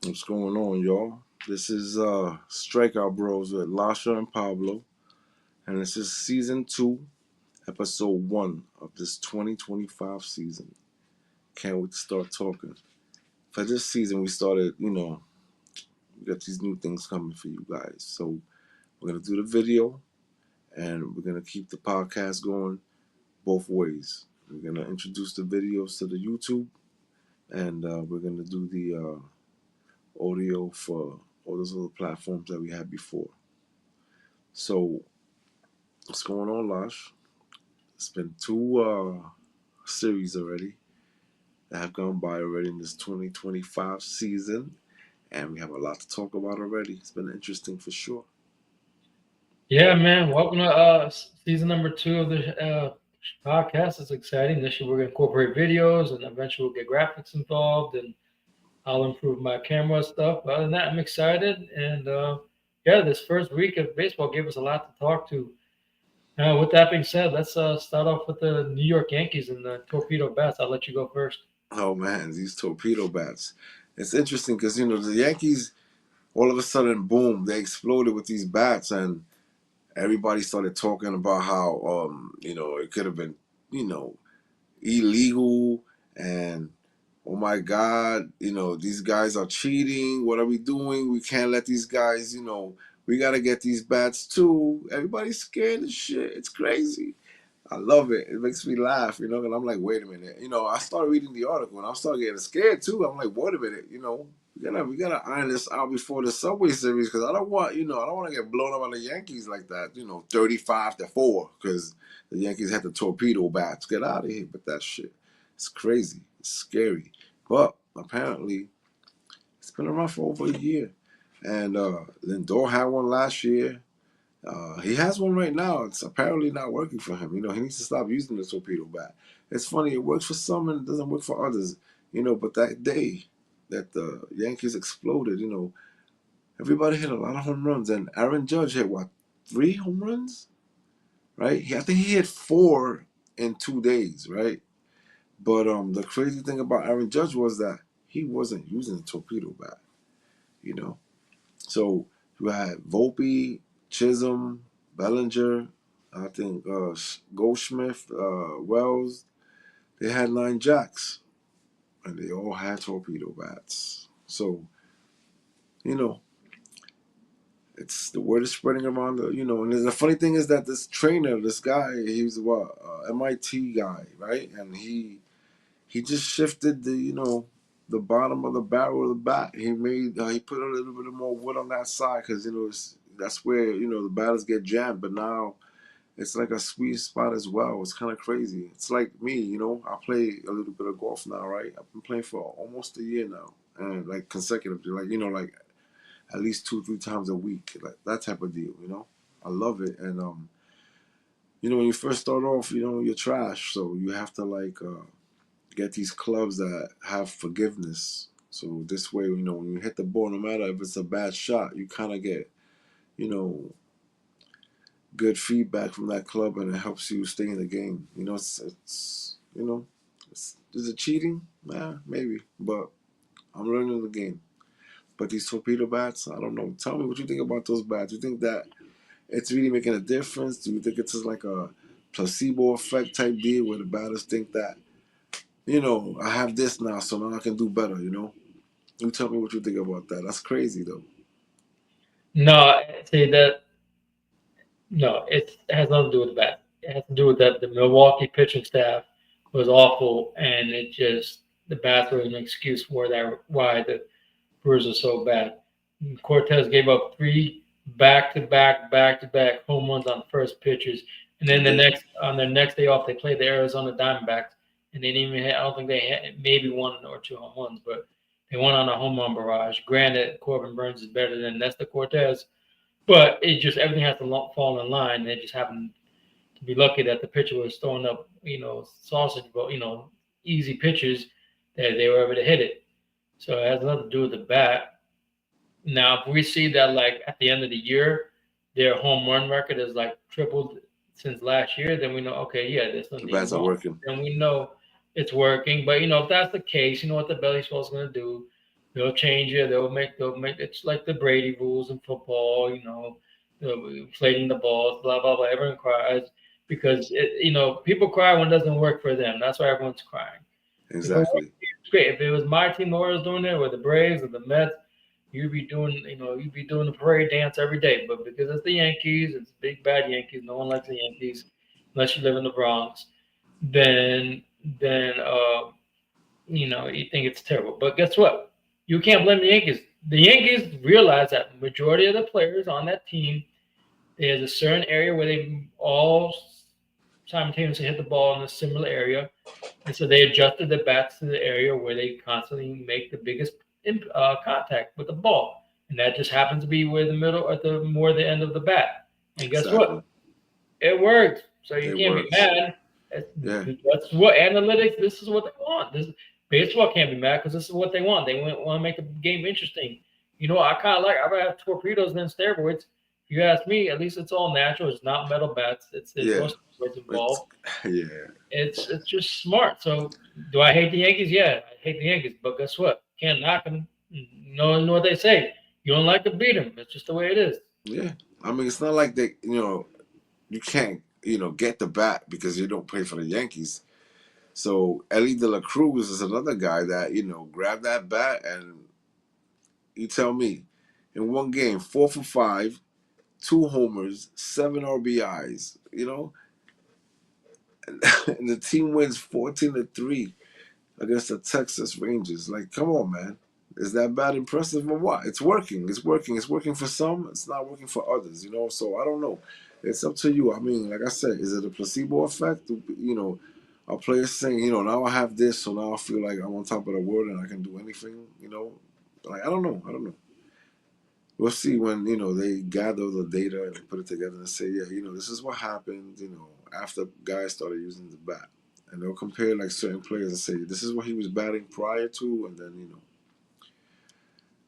What's going on, y'all? This is Strikeout Bros with Lasha and Pablo, and this is season 2, episode 1 of this 2025 season. Can't wait to start talking. For this season, we started, we got these new things coming for you guys. So we're gonna do the video, and we're gonna keep the podcast going both ways. We're gonna introduce the videos to the YouTube, and we're gonna do the audio for all those other platforms that we had before. So, what's going on, Lash? It's been two series already that have gone by already in this 2025 season, and we have a lot to talk about already. It's been interesting for sure. Yeah, man. Welcome to season number 2 of the podcast. It's exciting. This year we're going to incorporate videos and eventually we'll get graphics involved and I'll improve my camera stuff. But other than that, I'm excited. And yeah, this first week of baseball gave us a lot to talk to. With that being said, let's start off with the New York Yankees and the torpedo bats. I'll let you go first. Oh man, these torpedo bats. It's interesting because the Yankees all of a sudden, boom, they exploded with these bats, and everybody started talking about how it could have been illegal, and oh my God, these guys are cheating. What are we doing? We can't let these guys, we got to get these bats too. Everybody's scared as shit. It's crazy. I love it. It makes me laugh, and I'm like, wait a minute. I started reading the article and I started getting scared too. I'm like, wait a minute, we gotta iron this out before the Subway Series because I don't want, I don't want to get blown up by the Yankees like that, 35-4 because the Yankees had the torpedo bats. Get out of here with that shit. It's crazy. It's scary. But apparently, it's been around for over a year. And Lindor had one last year. He has one right now. It's apparently not working for him. He needs to stop using the torpedo bat. It's funny. It works for some and it doesn't work for others. But that day that the Yankees exploded, everybody hit a lot of home runs. And Aaron Judge hit, what, 3 home runs? Right? I think he hit 4 in 2 days, right? But the crazy thing about Aaron Judge was that he wasn't using the torpedo bat, you know. So you had Volpe, Chisholm, Bellinger, I think Goldschmidt, Wells. They had 9 jacks, and they all had torpedo bats. So, you know, it's the word is spreading around and the funny thing is that this trainer, this guy, he's what MIT guy, right? And he just shifted the bottom of the barrel of the bat. He put a little bit more wood on that side because that's where the batters get jammed. But now it's like a sweet spot as well. It's kind of crazy. It's like me, I play a little bit of golf now, right? I've been playing for almost a year now, and like consecutively, like at least 2-3 times a week, like that type of deal. I love it, and when you first start off, you're trash, so you have to get these clubs that have forgiveness. So this way, when you hit the ball, no matter if it's a bad shot, you kind of get, you know, good feedback from that club, and it helps you stay in the game. Is it cheating? Nah, maybe, but I'm learning the game. But these torpedo bats, I don't know. Tell me what you think about those bats. You think that it's really making a difference? Do you think it's just like a placebo effect type deal where the batters think that I have this now, so now I can do better. You tell me what you think about that. That's crazy, though. No, see that. No, it has nothing to do with the bat. It has to do with that the Milwaukee pitching staff was awful, and it just the bats were an excuse for that why the Brewers are so bad. Cortez gave up 3 back-to-back home runs on first pitches, and then their next day off they played the Arizona Diamondbacks, and they didn't even hit, I don't think they had maybe 1 or 2 home runs, but they went on a home run barrage. Granted, Corbin Burns is better than Nestor Cortez, but it just everything has to fall in line. They just happened to be lucky that the pitcher was throwing up, sausage, but easy pitches that they were able to hit it. So it has nothing to do with the bat. Now, if we see that like at the end of the year, their home run record is like tripled since last year, then we know okay, yeah, there's The nothing bats are wrong. working. Then we know it's working. But if that's the case, you know what the belly swell's going to do? They'll change it. They'll make it's like the Brady rules in football. Inflating the balls, blah blah blah. Everyone cries because people cry when it doesn't work for them. That's why everyone's crying. If it worked, Exactly. it's great. If it was my team, the Orioles doing it, or the Braves, or the Mets, you'd be doing the parade dance every day. But because it's the Yankees, it's big bad Yankees. No one likes the Yankees unless you live in the Bronx. Then you think it's terrible. But guess what? You can't blame the Yankees. The Yankees realize that the majority of the players on that team, there's a certain area where they all simultaneously hit the ball in a similar area, and so they adjusted the bats to the area where they constantly make the biggest contact with the ball, and that just happens to be where the middle or the more the end of the bat. And guess Exactly. what? It worked. So you It can't be works. mad. Yeah. That's what analytics. This is what they want. Baseball can't be mad because this is what they want. They want to make the game interesting. I kind of like. I rather have torpedoes than steroids. If you ask me, at least it's all natural. It's not metal bats. There's no Yeah. steroids It's involved. yeah. It's just smart. So do I hate the Yankees? Yeah, I hate the Yankees. But guess what? Can't knock them. Know what they say. You don't like to beat them. It's just the way it is. Yeah. I mean, it's not like they, you can't, get the bat because you don't play for the Yankees. So Ellie De La Cruz is another guy that, grabbed that bat and you tell me, in one game, 4 for 5, 2 homers, 7 RBIs, and the team wins 14-3 against the Texas Rangers. Like, come on, man. Is that bad impressive or what? It's working. It's working. It's working for some. It's not working for others. So I don't know. It's up to you. I mean, like I said, is it a placebo effect? A player saying, now I have this, so now I feel like I'm on top of the world and I can do anything. Like, I don't know. I don't know. We'll see when, they gather the data and they put it together and say, yeah, this is what happened, after guys started using the bat. And they'll compare like certain players and say, this is what he was batting prior to, and then.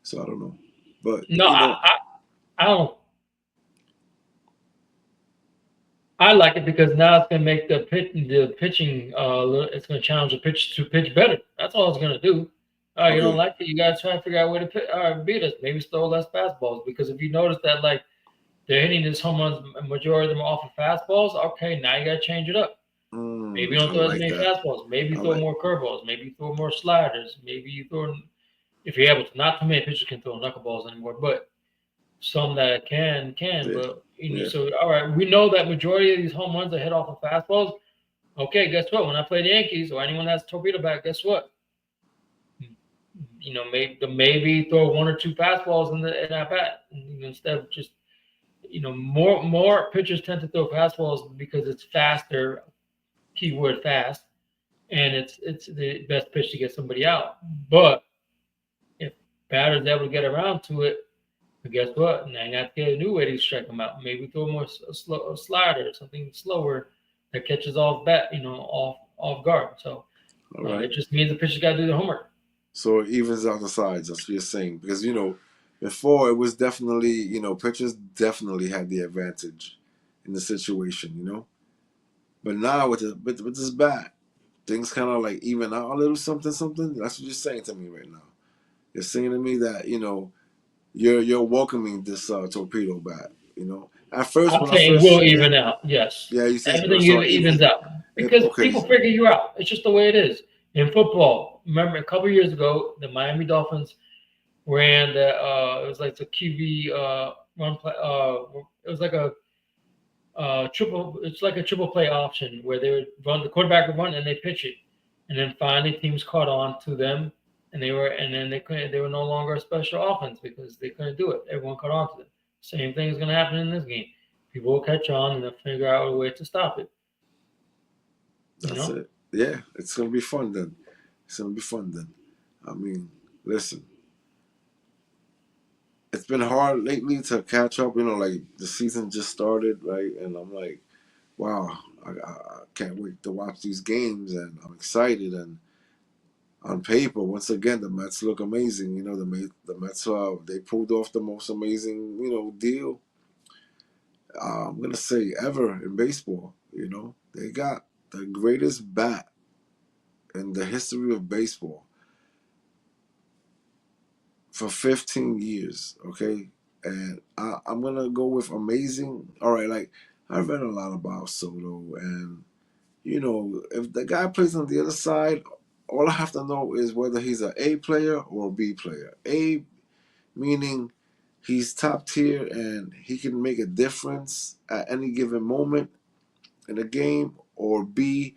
So I don't know, but No, I don't. I like it because now it's going to make the pitching. It's going to challenge the pitch to pitch better. That's all it's going to do. All right, you don't okay. like it. You got to try to figure out where to beat us. Maybe throw less fastballs because if you notice that like they're hitting this home runs, majority of them are off of fastballs. Okay, now you got to change it up. Maybe you don't I throw as like many that. fastballs. Maybe I you throw like. more curveballs. Maybe you throw more sliders. Maybe you throw if you're able to. Not too many pitchers can throw knuckleballs anymore, but some that can, Yeah, but yeah. so all right, we know that majority of these home runs are hit off of fastballs. Okay, guess what? When I play the Yankees or anyone that's torpedo back, guess what? Maybe throw one or two fastballs in that bat instead of just more pitchers tend to throw fastballs because it's faster, keyword fast, and it's the best pitch to get somebody out. But if batters able to get around to it, but guess what? Now you got to get a new way to strike them out. Maybe throw more a slider, something slower that catches off off guard. So All right. it just means the pitcher's got to do the homework. So it evens out the sides. That's what you're saying because before it was definitely pitchers definitely had the advantage in the situation. But now with this bat, things kind of like even out a little something something. That's what you're saying to me right now. You're saying to me that you're welcoming this torpedo bat. At first I'm when I saying first we'll seen it, even out. Yes, yeah, you say everything so evens even out because okay, people figure you out. It's just the way it is in football. Remember, a couple years ago, the Miami Dolphins ran it was like the QB run play. It was like a triple. It's like a triple play option where they would run the quarterback would run and they pitch it, and then finally teams caught on to them, and then they couldn't. They were no longer a special offense because they couldn't do it. Everyone caught on to them. Same thing is going to happen in this game. People will catch on and they'll figure out a way to stop it. You that's know. it. Yeah, it's gonna be fun then. It's gonna be fun then. I mean, listen, it's been hard lately to catch up. Like the season just started, right? And I'm like, wow, I can't wait to watch these games, and I'm excited. And on paper, once again, the Mets look amazing. The Mets they pulled off the most amazing deal. I'm gonna say ever in baseball. They got the greatest bat in the history of baseball. for 15 years, okay? And I'm gonna go with amazing. All right, like I've read a lot about Soto, and if the guy plays on the other side, all I have to know is whether he's an A player or a B player. A meaning he's top tier and he can make a difference at any given moment in the game, or B,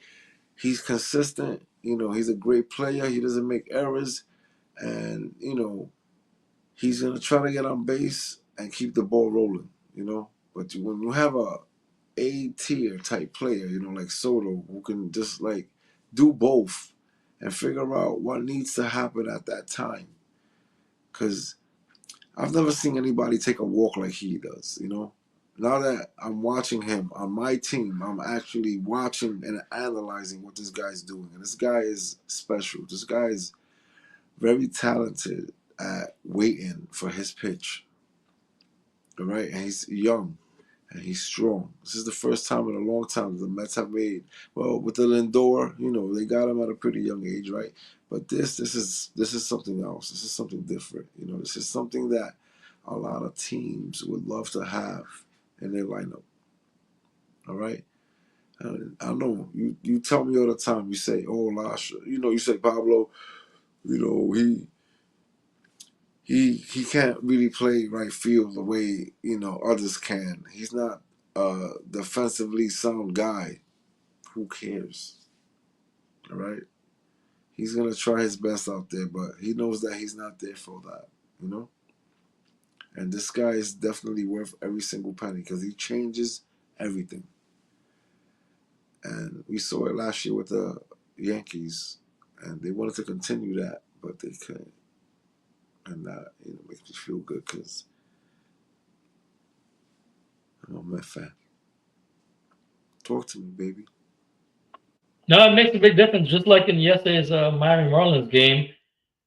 he's consistent. He's a great player. He doesn't make errors, and he's gonna try to get on base and keep the ball rolling. But when you have a tier type player, like Soto, who can just like do both and figure out what needs to happen at that time. Because I've never seen anybody take a walk like he does. Now that I'm watching him on my team, I'm actually watching and analyzing what this guy's doing. And this guy is special. This guy is very talented at waiting for his pitch. All right, and he's young and he's strong. This is the first time in a long time the Mets have made, well, with the Lindor. They got him at a pretty young age, right? But this is something else. This is something different. This is something that a lot of teams would love to have in their lineup. All right. I know you tell me all the time. You say, "Oh, Lasha," you say Pablo. He can't really play right field the way others can. He's not a defensively sound guy. Who cares? All right. He's gonna try his best out there, but he knows that he's not there for that. You know. And this guy is definitely worth every single penny because he changes everything. And we saw it last year with the Yankees, and they wanted to continue that, but they couldn't. And that makes me feel good because I'm a Met fan. Talk to me, baby. No, it makes a big difference. Just like in yesterday's Miami Marlins game,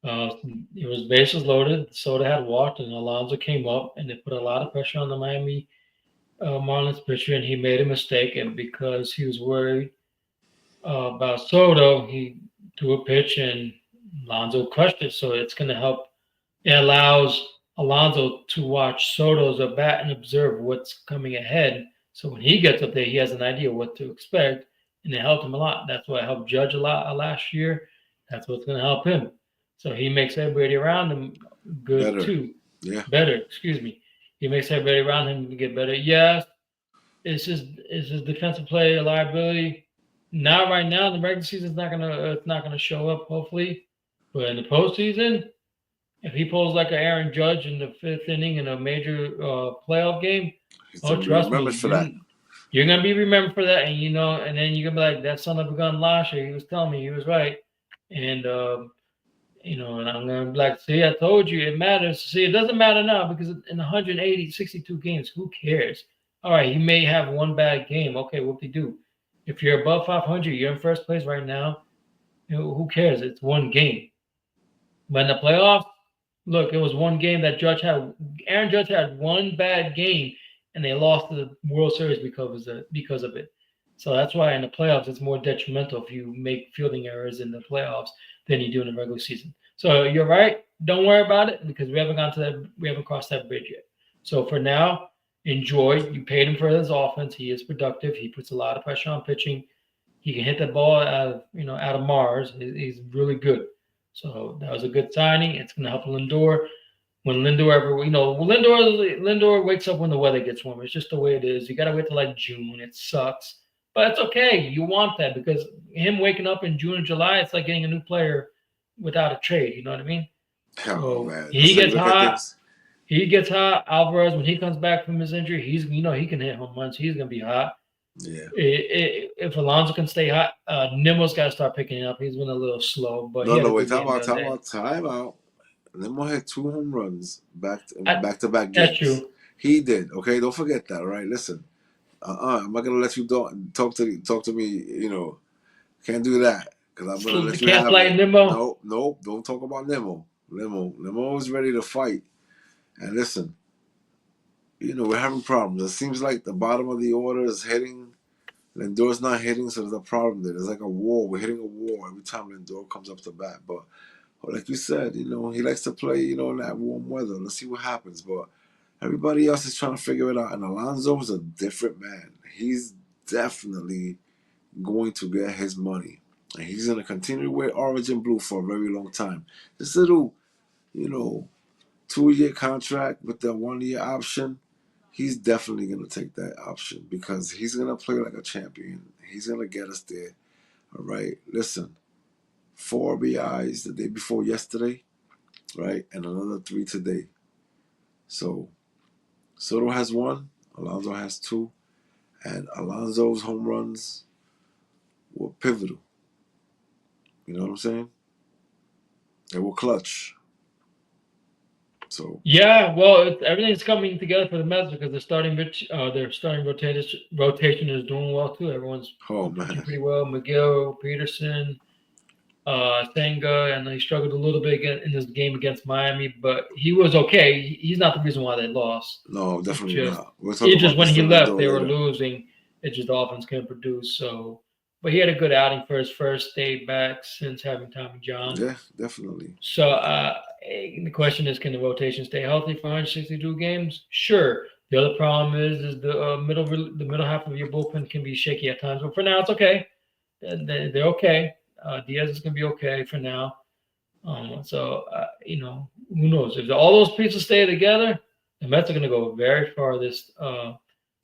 uh, it was bases loaded. Soda had walked, and Alonso came up, and they put a lot of pressure on the Miami Marlins pitcher, and he made a mistake. And because he was worried about Soto, he threw a pitch, and Alonso crushed it. So it's going to help. It allows Alonso to watch Soto's at bat and observe what's coming ahead. So when he gets up there, he has an idea what to expect, and it helped him a lot. That's what helped Judge a lot last year. That's what's going to help him. So he makes everybody around him good Better. too. Yeah. Better, excuse me. He makes everybody around him get better. Yes, it's his defensive play a liability. Not right now. The regular season is not gonna show up. Hopefully, but in the postseason, if he pulls like an Aaron Judge in the fifth inning in a major playoff game, He's oh gonna be trust me, remembered for that. you're gonna be remembered for that, and then you're gonna be like that son of a gun Lasher. He was telling me he was right, and and I'm gonna be like, see, I told you it matters. See, it doesn't matter now because in 180, 62 games, who cares? All right, he may have one bad game. Okay, what they do? If you're above 500, you're in first place right now. Who cares? It's one game. But in the playoffs, look, it was one game that Judge had. Aaron Judge had one bad game, and they lost the World Series because of it. So that's why in the playoffs it's more detrimental if you make fielding errors in the playoffs than you do in the regular season. So you're right. Don't worry about it because we haven't gone to that. We haven't crossed that bridge yet. So for now, enjoy. You paid him for his offense. He is productive. He puts a lot of pressure on pitching. He can hit the ball out of Mars. He's really good. So that was a good signing. It's going to help Lindor. When Lindor ever, Lindor wakes up when the weather gets warmer. It's just the way it is. You got to wait till like June. It sucks, but it's okay. You want that because him waking up in June and July, it's like getting a new player without a trade. You know what I mean? Oh So man, he that's how you gets look at hot. things. He gets hot. Alvarez, when he comes back from his injury, he can hit home runs. He's gonna be hot. Yeah. If Alonso can stay hot, Nimmo's got to start picking it up. He's been a little slow, but he No, had no, a wait. good Time game the out. other Time day. out. Time out. Nemo had 2 home runs I, back to back that's games. true. He did. Okay, don't forget that. All right, listen. I'm not gonna let you talk to me. Can't do that because I'm gonna let you Can't have slide it. Nimmo. No, no, don't talk about Nemo. Nemo is ready to fight. And listen, we're having problems. It seems like the bottom of the order is hitting. Lindor's not hitting, so there's a problem there. There's like a wall. We're hitting a wall every time Lindor comes up to bat. But like you said, he likes to play, in that warm weather. Let's see what happens. But everybody else is trying to figure it out. And Alonso is a different man. He's definitely going to get his money. And he's going to continue to wear orange and blue for a very long time. This little, you know, 2-year contract with the 1-year option, he's definitely going to take that option because he's going to play like a champion. He's going to get us there. All right. Listen, 4 RBIs the day before yesterday, right? And another 3 today. So Soto has 1, Alonso has 2, and Alonso's home runs were pivotal. You know what I'm saying? They were clutch. So Yeah, well, everything's coming together for the Mets because their starting rotation is doing well too. Everyone's oh pitching man, pretty well. McGill, Peterson, Senga, and he struggled a little bit in this game against Miami, but he was okay. He's not the reason why they lost. no, It's definitely just not. We'll talk about when this he in the left, door they were later. losing. It just the offense couldn't produce. So, but he had a good outing for his first day back since having Tommy John. Yeah, definitely. So the question is, can the rotation stay healthy for 162 games? Sure. The other problem is the middle half of your bullpen can be shaky at times, but for now it's okay. They're okay. Diaz is going to be okay for now. Who knows? If all those pieces stay together, the Mets are going to go very far this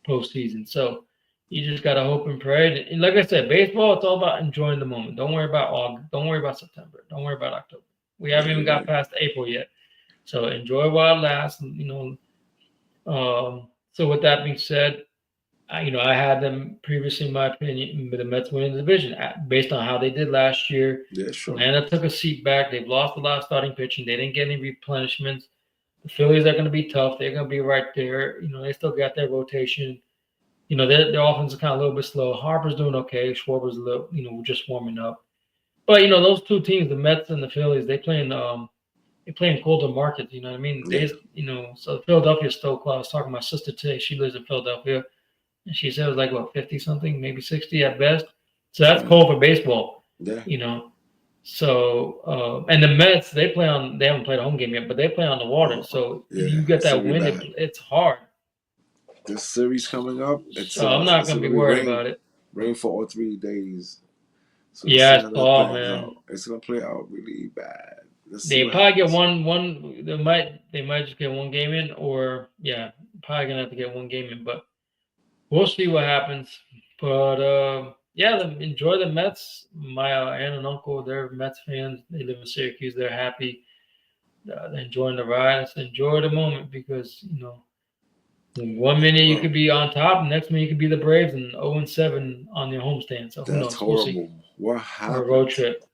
postseason. So you just got to hope and pray. And like I said, baseball, it's all about enjoying the moment. Don't worry about August. Don't worry about September. Don't worry about October. We haven't even got past April yet. So enjoy while it lasts. So with that being said, I had them previously, in my opinion, the Mets winning the division based on how they did last year. Yeah, sure. Atlanta took a seat back. They've lost a lot of starting pitching. They didn't get any replenishments. The Phillies are going to be tough. They're going to be right there. They still got their rotation. Their offense is kind of a little bit slow. Harper's doing okay. Schwarber's a little, just warming up. But those two teams, the Mets and the Phillies, they play in colder markets. You know what I mean? Yeah. So Philadelphia's still close. I was talking to my sister today. She lives in Philadelphia. And she said it was like, 50 something, maybe 60 at best. So that's cold for baseball. Yeah. So, and the Mets, they haven't played a home game yet, but they play on the water. So you get that wind, it's hard. This series coming up, I'm not going to be worried about it. Rain for all 3 days. So it's fall, man. It's going to play out really bad. They probably get one. They might just get one game in, or probably gonna have to get one game in. But we'll see what happens. But enjoy the Mets. My aunt and uncle, they're Mets fans. They live in Syracuse. They're happy. They're enjoying the ride. So enjoy the moment because 1 minute you could be on top, next minute you could be the Braves and 0-7 on their homestand. So who knows? That's horrible. We'll see. What happened? Or a road trip.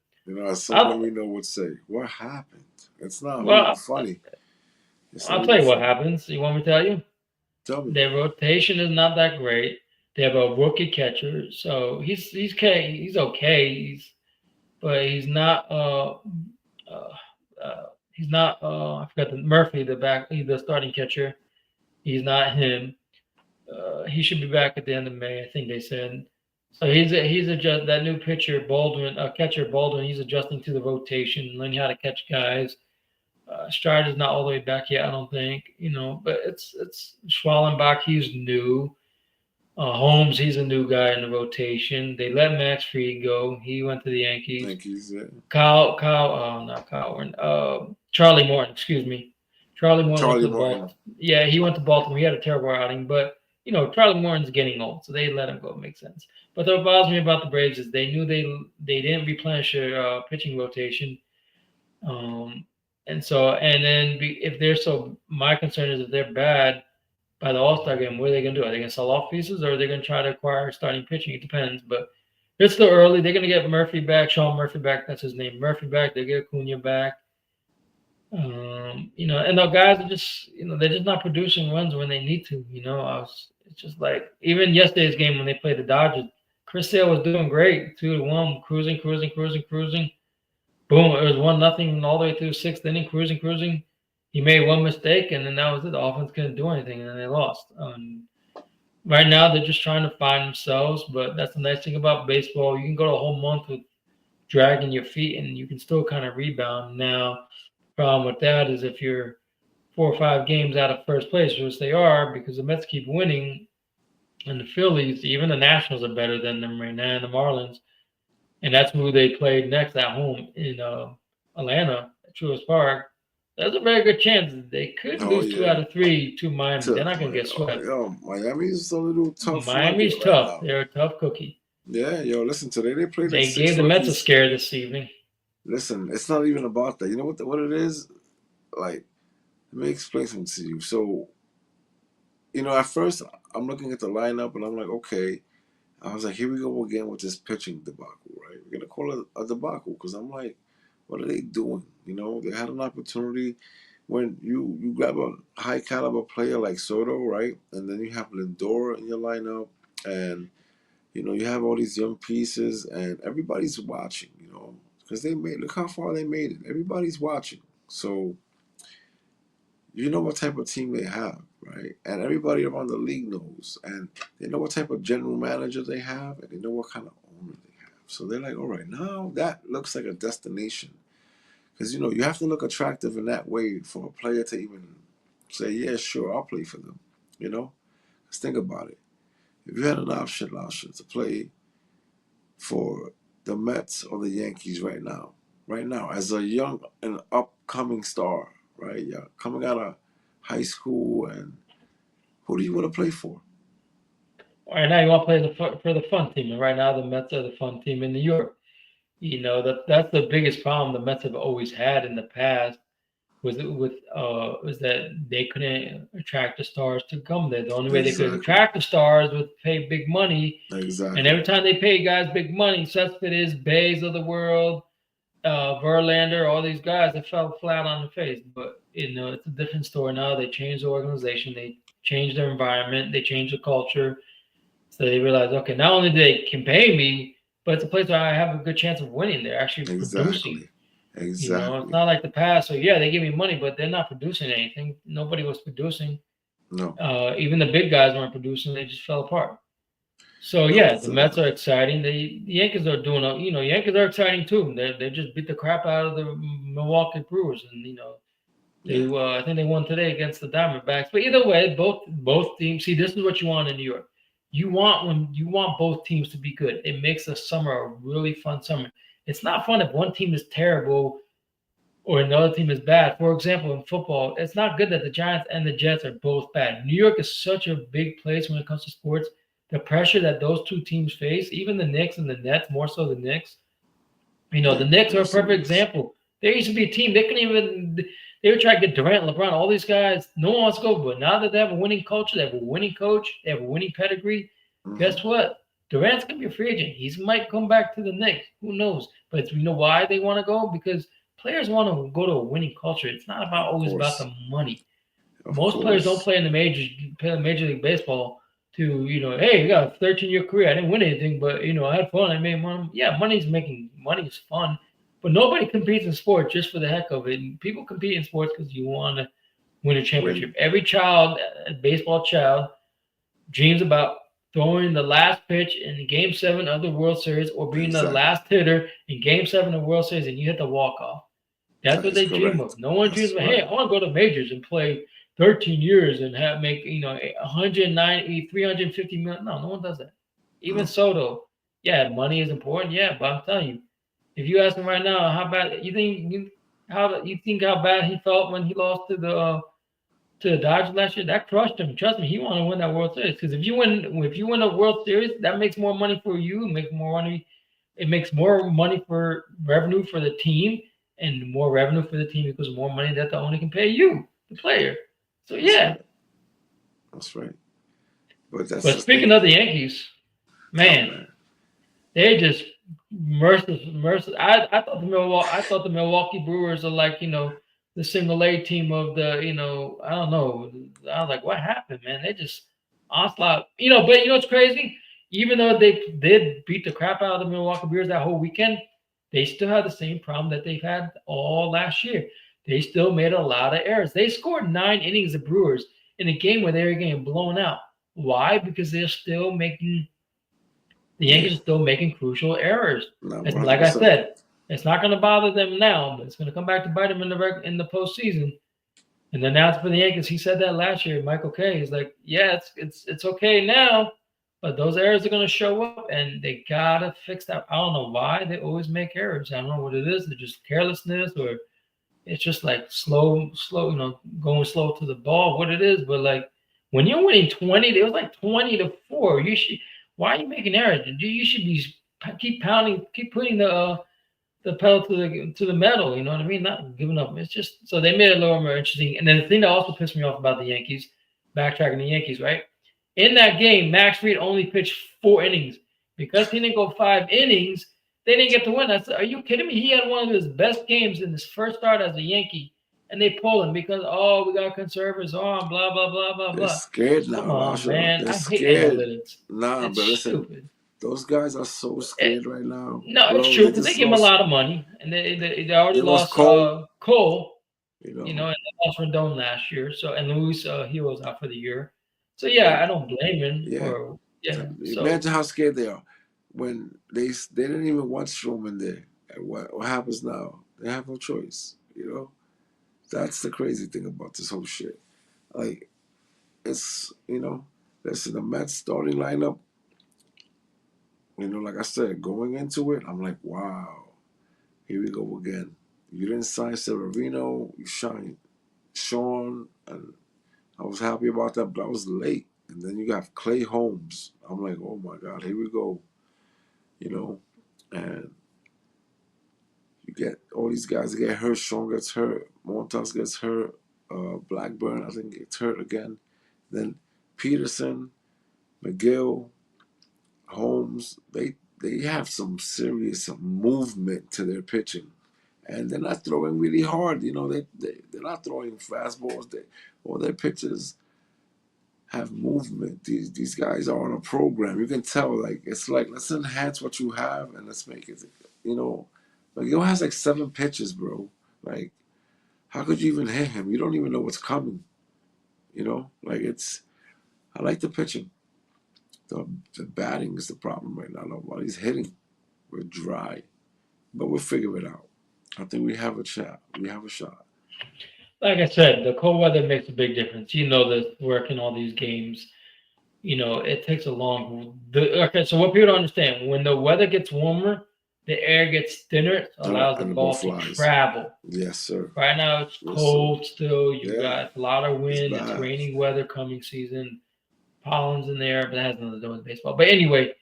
Someone we know would say, "What happened?" It's not funny. I'll tell you what happens. You want me to tell you? Tell me. Their rotation is not that great. They have a rookie catcher, so he's okay. But he's not. He's not. I forgot Murphy, the starting catcher. He's not him. He should be back at the end of May, I think they said. So he's that new pitcher catcher Baldwin. He's adjusting to the rotation, learning how to catch guys. Stride is not all the way back yet, I don't think. But it's Schwallenbach. He's new. Holmes, he's a new guy in the rotation. They let Max Fried go. He went to the Yankees. Yeah. Not Kyle. Charlie Morton. Excuse me. Charlie Morton. Yeah, he went to Baltimore. He had a terrible outing, but Charlie Morton's getting old, so they let him go. It makes sense. But what bothers me about the Braves is they knew they didn't replenish their pitching rotation, and then if they're my concern is if they're bad by the All-Star game, what are they going to do? Are they going to sell off pieces, or are they going to try to acquire starting pitching? It depends, but it's still early. They're going to get Murphy back, Sean Murphy back. That's his name, Murphy back. They get Acuna back. And the guys are just, they're just not producing runs when they need to. It's just like even yesterday's game when they played the Dodgers, Chris Sale was doing great, 2-1, cruising. Boom! It was 1-0 all the way through 6th inning, cruising. He made one mistake, and then that was it. The offense couldn't do anything, and then they lost. Right now, they're just trying to find themselves, but that's the nice thing about baseball. You can go a whole month with dragging your feet, and you can still kind of rebound. Now, problem with that is if you're 4 or 5 games out of first place, which they are, because the Mets keep winning, and the Phillies, even the Nationals are better than them right now, and the Marlins, and that's who they played next at home in Atlanta at Truist Park. There's a very good chance they could Oh lose two yeah. out of three to Miami. They're To, not going to get swept. yo, Miami's a little tough nugget Miami's right tough. now. They're a tough cookie. Yeah, yo, listen, today they played like They six gave the Mets a rookies. scare this evening. Listen, it's not even about that. You know what it is? Like, let me explain something to you. So, at first I'm looking at the lineup and I'm like, okay. I was like, here we go again with this pitching debacle, right? We're gonna call it a debacle because I'm like, what are they doing? They had an opportunity when you grab a high caliber player like Soto, right? And then you have Lindor in your lineup, and you have all these young pieces, and everybody's watching, because they made look how far they made it. Everybody's watching, so you know what type of team they have, right? And everybody around the league knows, and they know what type of general manager they have, and they know what kind of owner they have. So they're like, all right, now that looks like a destination, because you have to look attractive in that way for a player to even say, yeah, sure, I'll play for them. Let's think about it. If you had an option, Lasha, to play for the Mets or the Yankees right now, as a young and upcoming star, right? Yeah, coming out of high school, and who do you want to play for? Right now, you want to play for the fun team, and right now the Mets are the fun team in New York. That's the biggest problem the Mets have always had in the past was that they couldn't attract the stars to come there. The only way they could Exactly. attract the stars was to pay big money, and Exactly. every time they pay guys big money, Cespedes, Bays of the world, Verlander, all these guys, they fell flat on the face. But it's a different story now. They changed the organization, they changed their environment, they changed the culture. So they realized, okay, not only they can pay me, but it's a place where I have a good chance of winning. They're actually producing. Exactly. It's Exactly. not like the past. So yeah, they give me money, but they're not producing anything. Nobody was producing. No. Even the big guys weren't producing. They just fell apart. So No. yeah, the Mets are exciting. The Yankees are doing, Yankees are exciting too. They just beat the crap out of the Milwaukee Brewers, and they Yeah. I think they won today against the Diamondbacks. But either way, both teams. See, this is what you want in New York. You want both teams to be good. It makes the summer a really fun summer. It's not fun if one team is terrible or another team is bad. For example, in football, it's not good that the Giants and the Jets are both bad. New York is such a big place when it comes to sports. The pressure that those two teams face, even the Knicks and the Nets, more so the Knicks. Yeah. The Knicks are a Most of perfect this. example. There used to be a team they couldn't even. They would try to get Durant, LeBron, all these guys. No one wants to go, but now that they have a winning culture, they have a winning coach, they have a winning pedigree. Mm-hmm. Guess what? Durant's gonna be a free agent. He might come back to the Knicks. Who knows? But you know why they want to go? Because players want to go to a winning culture. It's not about Of always about course. the money. Of Most players don't course. play in the majors, play in Major League Baseball to, hey, you got a 13-year career. I didn't win anything, but I had fun. I made money. Yeah, money is fun, but nobody competes in sports just for the heck of it. And people compete in sports because you want to win a Win. championship. Every child, a baseball child, dreams about throwing the last pitch in Game 7 of the World Series or being the Exactly. last hitter in Game 7 of the World Series and you hit the walk-off. That's That what is they dream correct. of. No one dreams That's about, hey, right. I want to go to majors and play 13 years and make 190, 350 million. No, no one does that. Even No. Soto, yeah, money is important. Yeah, but I'm telling you, if you ask him right now, how bad you think how bad he felt when he lost to the Dodgers last year? That crushed him. Trust me, he want to win that World Series because if you win a World Series, that makes more money for you. It makes more money. It makes more money for revenue for the team, and more revenue for the team equals more money that the owner can pay you, the player. So That's yeah. right. That's right. But that's But the speaking thing. of the Yankees, Oh man, man. they just merciless. I thought the Milwaukee Brewers are like the single A team of the I don't know. I was like, what happened, man? They just onslaught. But it's crazy. Even though they did beat the crap out of the Milwaukee Brewers that whole weekend, they still had the same problem that they've had all last year. They still made a lot of errors. They scored 9 innings of Brewers in a game where they were getting blown out. Why? Because they're still making The Yeah. Yankees are still making crucial errors. Nah, It's one hundred like I percent. said, it's not going to bother them now, but it's going to come back to bite them in the postseason. And then now for the Yankees, he said that last year. Michael Kay, he's like, yeah, it's okay now, but those errors are going to show up, and they gotta fix that. I don't know why they always make errors. I don't know what it is. They're just carelessness, or it's just like slow, going slow to the ball. What it is, but like when you're winning 20, it was like 20-4. You should. Why are you making errors? You should be keep pounding, keep putting the pedal to the metal. You know what I mean? Not giving up. It's just so they made it a little more interesting. And then the thing that also pissed me off about the Yankees, backtracking the Yankees, right? In that game, Max Fried only pitched 4 innings because he didn't go 5 innings. They didn't get to win. I said, "Are you kidding me?" He had one of his best games in his first start as a Yankee, and they pull him because we got conservatives on, blah blah blah blah They're blah. scared now, Come on, Rasha. man. They're I hate scared. analytics. Nah, It's but listen, stupid. those guys are so It, scared right now, no, it's bro. true They because they just give him a lost. lot of money, and they already They lost lost Cole. Cole, You and know. they lost Rendon last year. So and Luis he was out for the year. So And yeah, I don't blame him yeah, for yeah. So imagine how scared they are when they didn't even want Strowman there. And what happens now? They have no choice. You know. That's the crazy thing about this whole shit. Like it's listen, the Mets starting lineup. Like I said, going into it, I'm like, wow, here we go again. You didn't sign Severino, you signed Sean, and I was happy about that, but I was late. And then you got Clay Holmes. I'm like, oh my God, here we go. You know, and you get all these guys get hurt. Sean gets hurt. Montas gets hurt. Blackburn, I think, gets hurt again. Then Peterson, McGill, Holmes, they have some serious movement to their pitching. And they're not throwing really hard. They're not throwing fastballs. All their pitches have movement. These guys are on a program. You can tell, like, it's like, let's enhance what you have and let's make it, you know. Like, Yo has like 7 pitches, bro. Like, how could you even hit him? You don't even know what's coming, Like, I like the pitching. The, the batting is the problem right now. Nobody's hitting. We're dry. But we'll figure it out. I think we have a shot. We have a shot. like I said, the cold weather makes a big difference. You know this working all these games. It takes a long. Okay, so what people don't understand when the weather gets warmer, the air gets thinner, it allows the And the ball ball to flies. travel. Yes, sir. Right now it's Yes, sir. cold still. You Yeah, got a lot of it's wind. It's bad. raining weather coming season. Pollen's in there, but that has nothing to do with baseball. But anyway,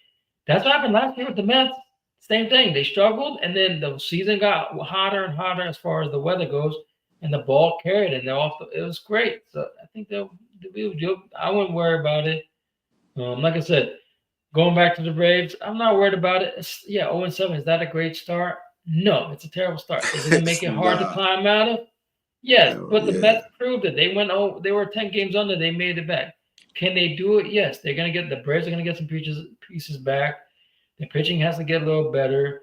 that's what happened last year with the Mets. Same thing. They struggled, and then the season got hotter and hotter as far as the weather goes, and the ball carried, and they're off. It was great. So I think I wouldn't worry about it. Like I said, going back to the Braves, I'm not worried about it. 0-7. Is that a great start? No, it's a terrible start. Is it going to make It's it hard to not. climb out of? Yes, Hell but the yeah. Mets proved it. They went. Oh, they were 10 games under. They made it back. Can they do it? Yes, they're going to get the Braves are going to get some pieces back. The pitching has to get a little better.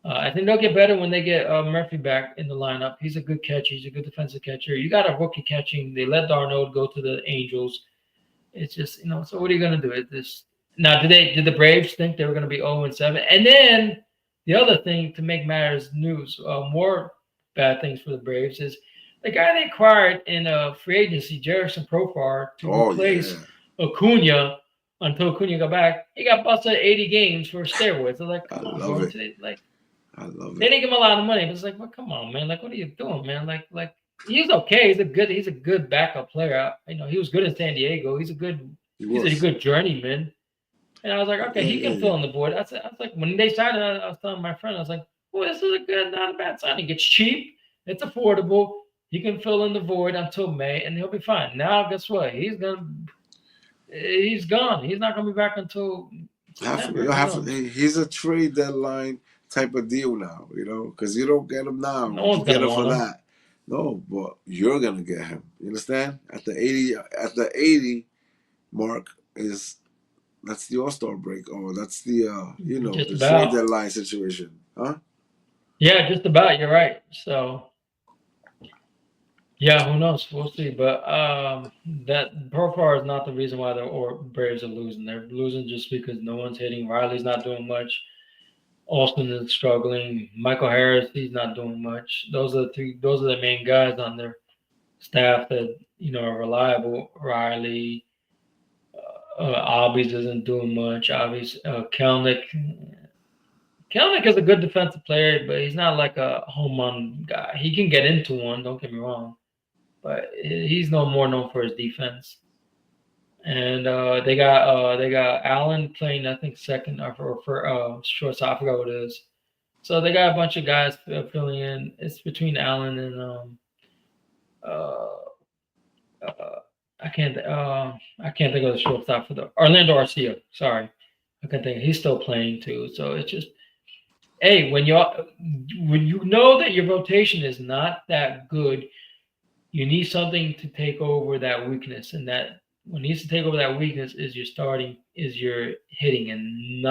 I think they'll get better when they get Murphy back in the lineup. He's a good catcher. He's a good defensive catcher. You got a rookie catching. They let Darnold go to the Angels. It's just So what are you going to do? Now? Did the Braves think they were going to be 0-7? And then the other thing to make matters news, more bad things for the Braves is the guy they acquired in free agency, Jerison Profar, to Oh yeah. replace Acuna until Acuna got back. He got busted 80 games for steroids. They're like, I come on, love bro. it. I love They it. didn't give him a lot of money. But it's like, well, come on, man. Like, what are you doing, man? Like he's okay. He's a good backup player. He was good in San Diego. He He's a was. good journeyman. And I was like, okay, Yeah, he yeah, can yeah. fill in the void. I was like, when they signed it, I was telling my friend, I was like, well, this is not a bad signing. It's cheap, it's affordable. He can fill in the void until May, and he'll be fine. Now, guess what? He's gone. He's not gonna be back until September. Who knows? He's a trade deadline type of deal now, because you don't get him now, No you one's get gonna him for want him. that. No, but you're gonna get him. You understand? At the 80 mark is that's the All Star break, or that's Just the trade about. deadline situation, huh? Yeah, just about. You're right. So Yeah, who knows? We'll see. But that Profar is not the reason why the Braves are losing. They're losing just because no one's hitting. Riley's not doing much. Austin is struggling. Michael Harris, he's not doing much. Those are the three. Those are the main guys on their staff that are reliable. Riley, Albies isn't doing much. Albies, Kelnick. Kelnick is a good defensive player, but he's not like a home run guy. He can get into one. Don't get me wrong, but he's no more known for his defense. And they got Allen playing, I think, second or for shortstop. I forgot what it is. So they got a bunch of guys filling in. It's between Allen and uh, uh I can't think of the shortstop for the Orlando Arcia. Sorry, I can think he's still playing too. So it's just hey, when you know that your rotation is not that good, you need something to take over that weakness, and that what needs to take over that weakness is your hitting, and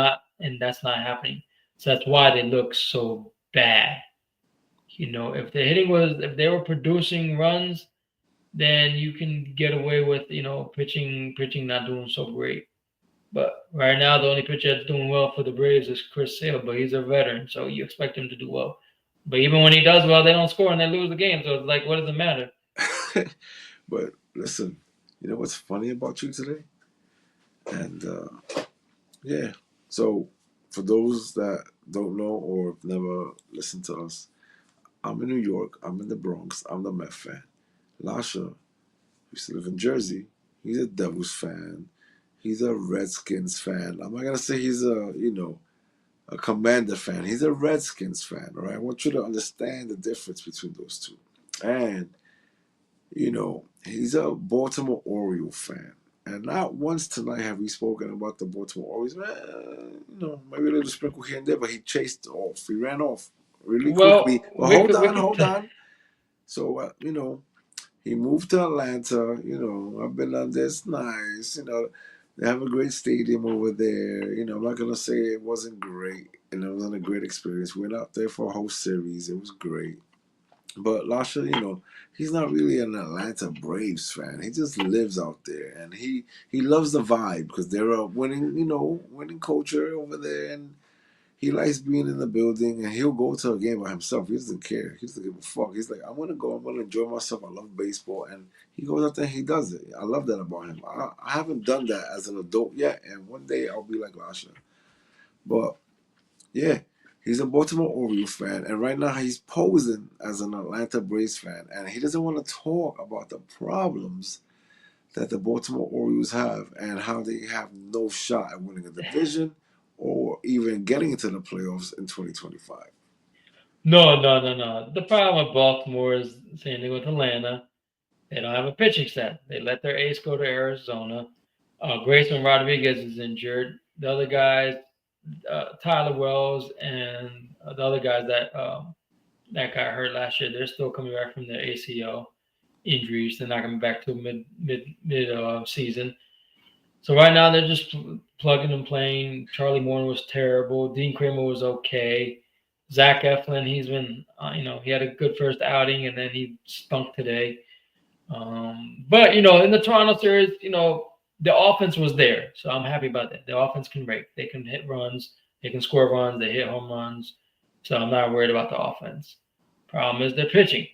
that's not happening. So that's why they look so bad. If they were producing runs, then you can get away with pitching not doing so great. But right now, the only pitcher that's doing well for the Braves is Chris Sale, but he's a veteran, so you expect him to do well. But even when he does well, they don't score and they lose the game. So it's like, what does it matter? But listen, you know what's funny about you today? And yeah, so for those that don't know or have never listened to us, I'm in New York. I'm in the Bronx. I'm the Met fan. Lasha used to live in Jersey. He's a Devils fan. He's a Redskins fan. I'm not gonna say he's a Commander fan. He's a Redskins fan. All right. I want you to understand the difference between those two. And he's a Baltimore Oriole fan. And not once tonight have we spoken about the Baltimore Orioles. Maybe a little sprinkle here and there, but he chased off. He ran off really quickly. Well, But hold on. So, he moved to Atlanta. I've been on this. Nice. They have a great stadium over there. I'm not going to say it wasn't great. And it wasn't a great experience. We went out there for a whole series. It was great. But Lasha, he's not really an Atlanta Braves fan. He just lives out there, and he loves the vibe because they're a winning culture over there, and he likes being in the building. And he'll go to a game by himself. He doesn't care. He doesn't give a fuck. He's like, I'm gonna go. I'm gonna enjoy myself. I love baseball, and he goes out there and he does it. I love that about him. I haven't done that as an adult yet, and one day I'll be like Lasha. But yeah, he's a Baltimore Orioles fan, and right now he's posing as an Atlanta Braves fan, and he doesn't want to talk about the problems that the Baltimore Orioles have and how they have no shot at winning a division or even getting into the playoffs in 2025. No, no, no, no. The problem with Baltimore is same thing with Atlanta. They don't have a pitching staff. They let their ace go to Arizona. Grayson Rodriguez is injured. The other guys, Tyler Wells and the other guys that got hurt last year, they're still coming back from their ACL injuries. They're not coming back till mid season. So right now they're just plugging and playing. Charlie Morton was terrible. Dean Kramer was okay. Zach Eflin, he's been, he had a good first outing and then he stunk today. But in the Toronto series, the offense was there, so I'm happy about that. The offense can rake. They can hit runs. They can score runs. They hit home runs. So I'm not worried about the offense. Problem is their pitching.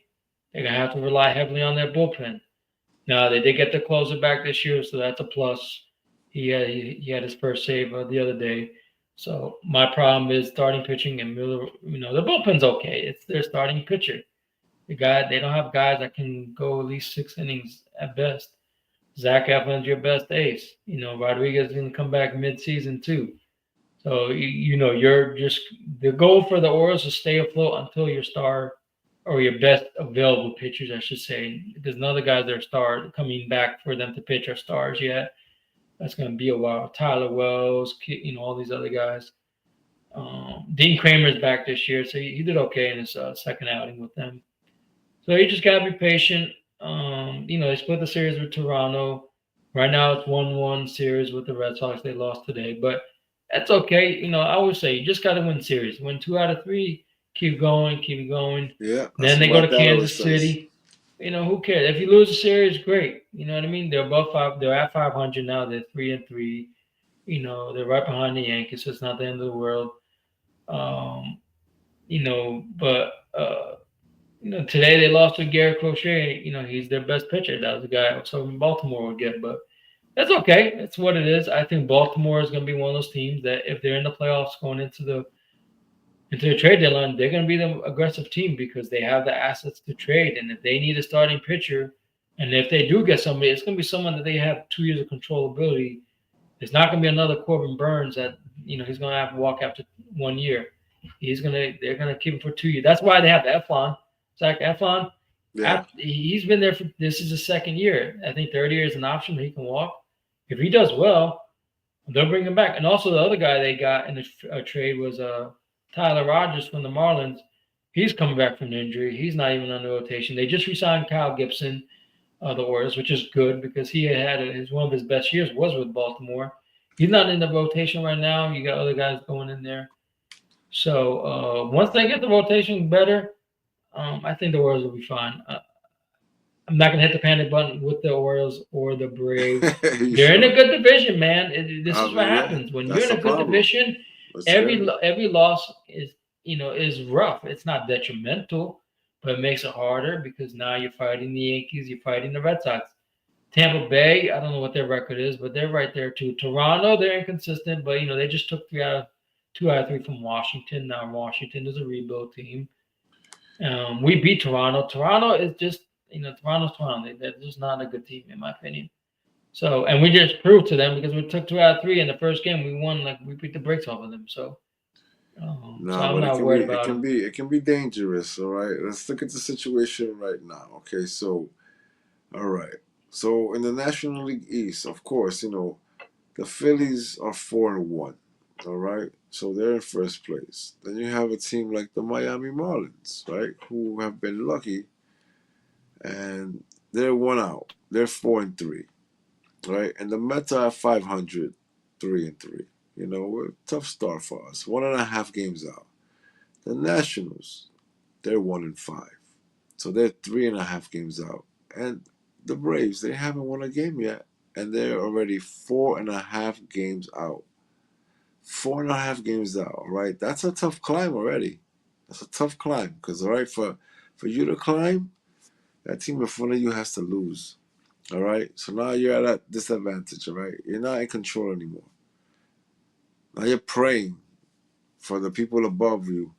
They're gonna have to rely heavily on their bullpen. Now they did get the closer back this year, so that's a plus. He had his first save the other day. So my problem is starting pitching and Miller. The bullpen's okay. It's their starting pitcher. They don't have guys that can go at least 6 innings at best. Zach Eflin's your best ace. Rodriguez is going to come back mid-season too. So you're just the goal for the Orioles is stay afloat until your star or your best available pitchers, I should say, because none of the guys that are star coming back for them to pitch are stars yet. That's going to be a while. Tyler Wells, all these other guys. Dean Kramer's back this year, so he did okay in his second outing with them. So you just gotta be patient. They split the series with Toronto. Right now it's 1-1 series with the Red Sox. They lost today, but that's okay. I always say you just gotta win series. Win 2 out of 3. Keep going, keep going. Yeah, Then they go to Kansas City. who cares? If you lose a series, great. You know what I mean? They're above five. They're at 500 now. They're 3-3. They're right behind the Yankees, so it's not the end of the world. Um, but today they lost to Garrett Crochet. He's their best pitcher. That was the guy I was hoping Baltimore would get, but that's okay. That's what it is. I think Baltimore is going to be one of those teams that if they're in the playoffs going into the trade deadline, they're going to be the aggressive team because they have the assets to trade. And if they need a starting pitcher, and if they do get somebody, it's going to be someone that they have 2 years of controllability. It's not going to be another Corbin Burns that he's going to have to walk after 1 year. They're gonna keep him for 2 years. That's why they have Eflon, Zach Eflon. Yeah. He's been there for this is his second year. I think third year is an option. He can walk. If he does well, they'll bring him back. And also the other guy they got in the trade was Tyler Rogers from the Marlins. He's coming back from an injury. He's not even on the rotation. They just re-signed Kyle Gibson, the Orioles, which is good because he had one of his best years was with Baltimore. He's not in the rotation right now. You got other guys going in there. So once they get the rotation better, I think the Orioles will be fine. I'm not gonna hit the panic button with the Orioles or the Braves. They're in a good division, man. This is what happens when you're in a good division. Every loss is rough. It's not detrimental, but it makes it harder because now you're fighting the Yankees, you're fighting the Red Sox. Tampa Bay, I don't know what their record is, but they're right there too. Toronto, they're inconsistent, but they just took 2 out of 3 from Washington. Now Washington is a rebuild team. We beat Toronto. Toronto is just Toronto's Toronto. They're just not a good team in my opinion. So, and we just proved to them because we took 2 out of 3 in the first game. We won, we beat the brakes off of them. So, I'm not worried about it. It can be dangerous. All right, let's look at the situation right now. Okay, so, all right, so in the National League East, of course, the Phillies are 4-1. All right, so they're in first place. Then you have a team like the Miami Marlins, right, who have been lucky, and they're 1 out. They're 4-3. Right, and the Mets are 500, 3-3. A tough start for us. 1.5 games out. The Nationals, they're 1-5, so they're 3.5 games out. And the Braves, they haven't won a game yet, and they're already 4.5 games out. 4.5 games out. All right, that's a tough climb already. That's a tough climb because all right, for you to climb, that team in front of you has to lose. All right, so now you're at a disadvantage. All right, you're not in control anymore. Now you're praying for the people above you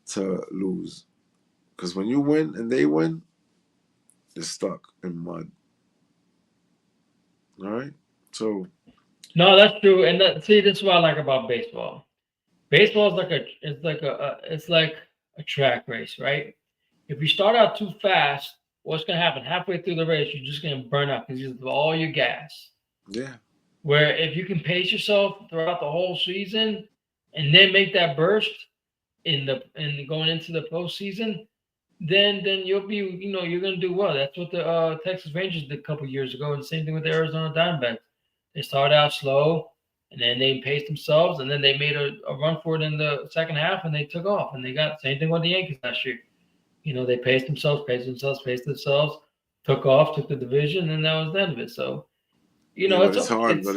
to lose, because when you win and they win, you're stuck in mud. All right, so no, that's true. And see, this is what I like about baseball. Baseball is it's like a track race, right? If you start out too fast, what's going to happen? Halfway through the race, you're just going to burn out because you have all your gas. Yeah. Where if you can pace yourself throughout the whole season and then make that burst in going into the postseason, then you'll be you're going to do well. That's what the Texas Rangers did a couple years ago, and the same thing with the Arizona Diamondbacks. They started out slow, and then they paced themselves, and then they made a run for it in the second half, and they took off, and they got same thing with the Yankees last year. They paced themselves, took off, took the division, and that was the end of it. So, it's hard to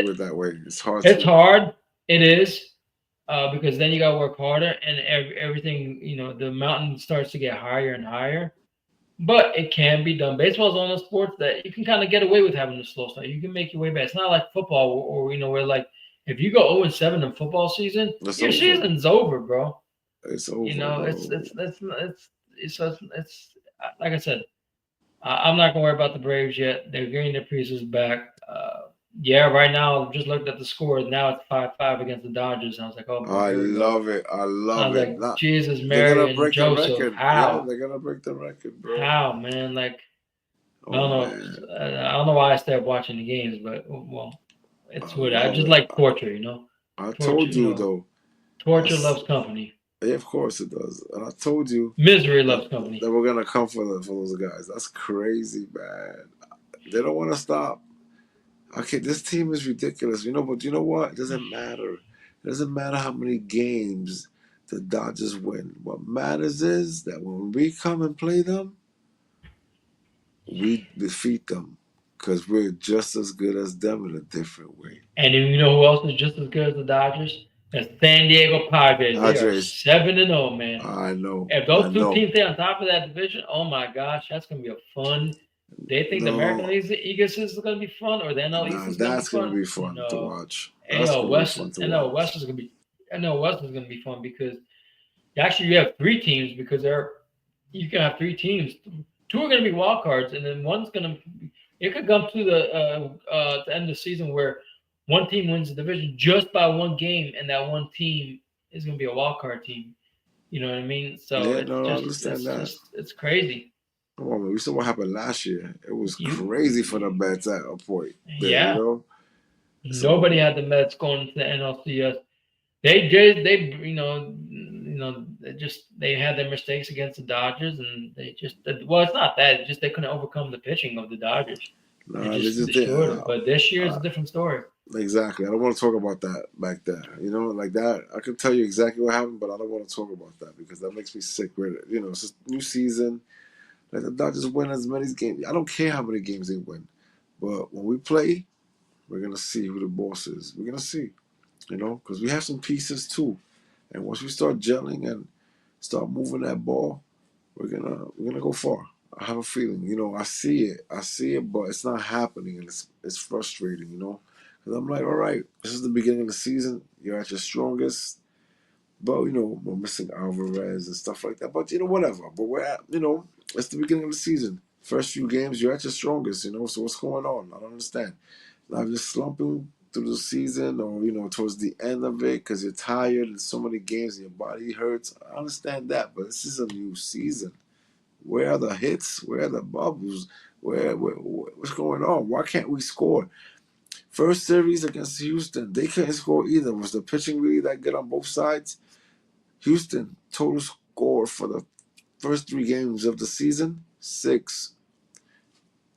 do it that way. It's hard. It's hard. It is because then you got to work harder, and everything. The mountain starts to get higher and higher. But it can be done. Baseball is one of those sports that you can kind of get away with having a slow start. You can make your way back. It's not like football, or where like if you go 0-7 in football season, your season's over, bro. It's over. It's like I said. I'm not gonna worry about the Braves yet. They're getting their pieces back. Right now, just looked at the score. Now it's 5-5 against the Dodgers. And I was like, oh, I love it. I love it. Like, Jesus, Mary, and Joseph. How? Yeah, they're gonna break the record, bro. How, man? Like, I don't know. I don't know why I stopped watching the games, but it's weird. I just like torture, I told you though. Torture loves company. Yeah, of course it does. And I told you. Misery loves company. That we're gonna come for those guys. That's crazy, man. They don't want to stop. Okay, this team is ridiculous. But you know what? It doesn't matter. It doesn't matter how many games the Dodgers win. What matters is that when we come and play them, we defeat them because we're just as good as them in a different way. And you know who else is just as good as the Dodgers? The San Diego Padres. They are Padres, 7-0, man. I know, If I those two know. teams stay on top of that division, oh my gosh, that's gonna be a fun. They think the American No, League East is gonna be fun, or the NL East nah, is gonna be that's gonna fun. be fun to No, watch. That's AL gonna be West, fun to NL West watch. is gonna be, NL West is gonna be fun because actually you have three teams because you can have three teams. Two are gonna be wild cards, and then one's gonna. It could come to the end of the season where one team wins the division just by one game, and that one team is gonna be a wild card team. You know what I mean? So Yeah, no, I understand that. it's crazy. Come on, man. We saw what happened last year. It was You crazy for the Mets at a point there, you yeah. know? Nobody So, had the Mets going to the NLCS. They did. They they had their mistakes against the Dodgers, and they just well, it's not that. It's just they couldn't overcome the pitching of the Dodgers. It nah, they just just did. destroyed them. But this year is Uh, a different story. exactly. I don't want to talk about that back there. You know, like that. I can tell you exactly what happened, but I don't want to talk about that because that makes me sick. You know, it's a new season. Let the Dodgers win as many games. I don't care how many games they win. But when we play, we're going to see who the boss is. We're going to see, you know, because we have some pieces too. And once we start gelling and start moving that ball, we're gonna go far. I have a feeling, you know, I see it, but it's not happening, and it's frustrating, you know, because I'm like, all right, this is the beginning of the season. You're at your strongest, but you know, we're missing Alvarez and stuff like that. But you know, whatever. But we're at, you know, it's the beginning of the season. First few games, you're at your strongest, you know. So what's going on? I don't understand. Now just slumping through the season, or you know, towards the end of it, because you're tired and so many games and your body hurts. I understand that, but this is a new season. Where are the hits? Where are the bubbles? What's going on? Why can't we score? First series against Houston, they couldn't score either. Was the pitching really that good on both sides? Houston total score for the first three games of the season 6.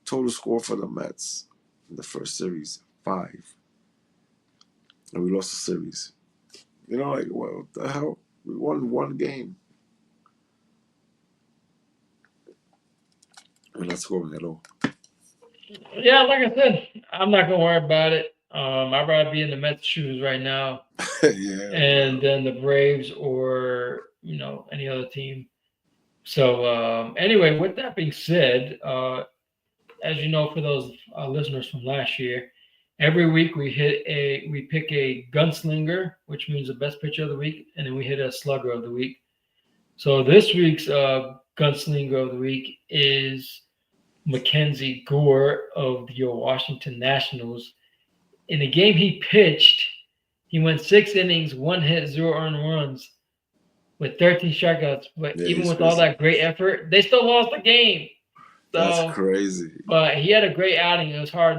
Total score for the Mets in the first series 5, and we lost the series. You know, like what the hell? We won one game. We're not scoring at all. Yeah, like I said, I'm not gonna worry about it. I'd rather be in the Mets shoes right now, Yeah, and bro. then the Braves or any other team. So anyway, with that being said, as you know, for those listeners from last year, every week we pick a gunslinger, which means the best pitcher of the week, and then we hit a slugger of the week. So this week's gunslinger of the week is Mackenzie Gore of your Washington Nationals. In the game he pitched, he went 6 innings, 1 hit, 0 earned runs with 13 strikeouts. But Yeah, even he's with all crazy. that great effort, they still lost the game. That's So, crazy. but he had a great outing. It was hard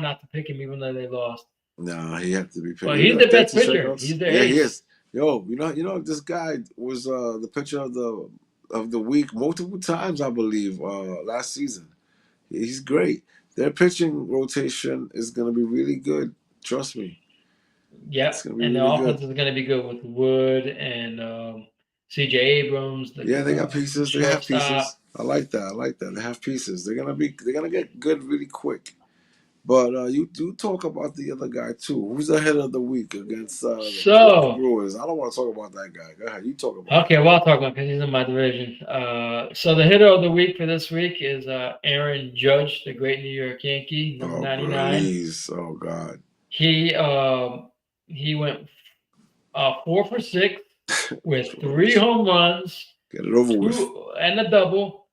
not to pick him, even though they lost. No, he had to be picked. But He he's got the best 13 pitcher. strikeouts. He's their Yeah, he ace. is. Yo, this guy was the pitcher of the week multiple times, I believe, last season. He's great. Their pitching rotation is gonna be really good. Trust me, it's Yep, gonna be and the really good. offense is going to be good with Wood and C.J. Abrams, Yeah, they got the pieces. They have shortstop. pieces. I like that. I like that. They have pieces. They're gonna get good really quick. But you do talk about the other guy too. Who's the head of the week against the Milwaukee So, Brewers? I don't want to talk about that guy. Go ahead, you talk about him. okay, well, I'll talk about because he's in my division. So the hitter of the week for this week is Aaron Judge, the great New York Yankee, number Oh 99. please, oh God, He he went 4 for 6 with three George, home runs, get it over with. two and a double,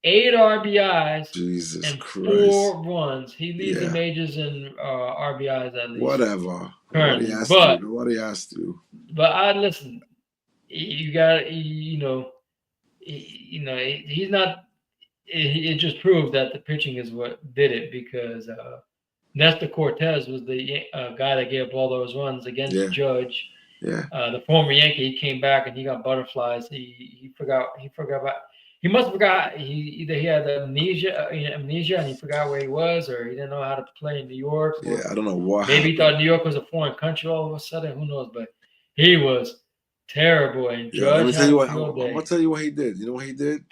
8 RBIs, Jesus and Christ. 4 runs. He leads the Yeah, majors in RBIs at least whatever. Nobody currently. asked you. Nobody asked you. But I listen. You got he's not. It just proves that the pitching is what did it because Nestor Cortez was the guy that gave up all those runs against Yeah, Judge. yeah, The former Yankee, he came back and he got butterflies. He forgot. He forgot about. He must have forgot. He had amnesia, and he forgot where he was, or he didn't know how to play in New York, yeah. or I don't know what maybe he happened. thought New York was a foreign country all of a sudden. Who knows? But he was terrible, and Yeah, let Judge me tell had you a what. field I'm gonna day. tell you what he did. You know what he did?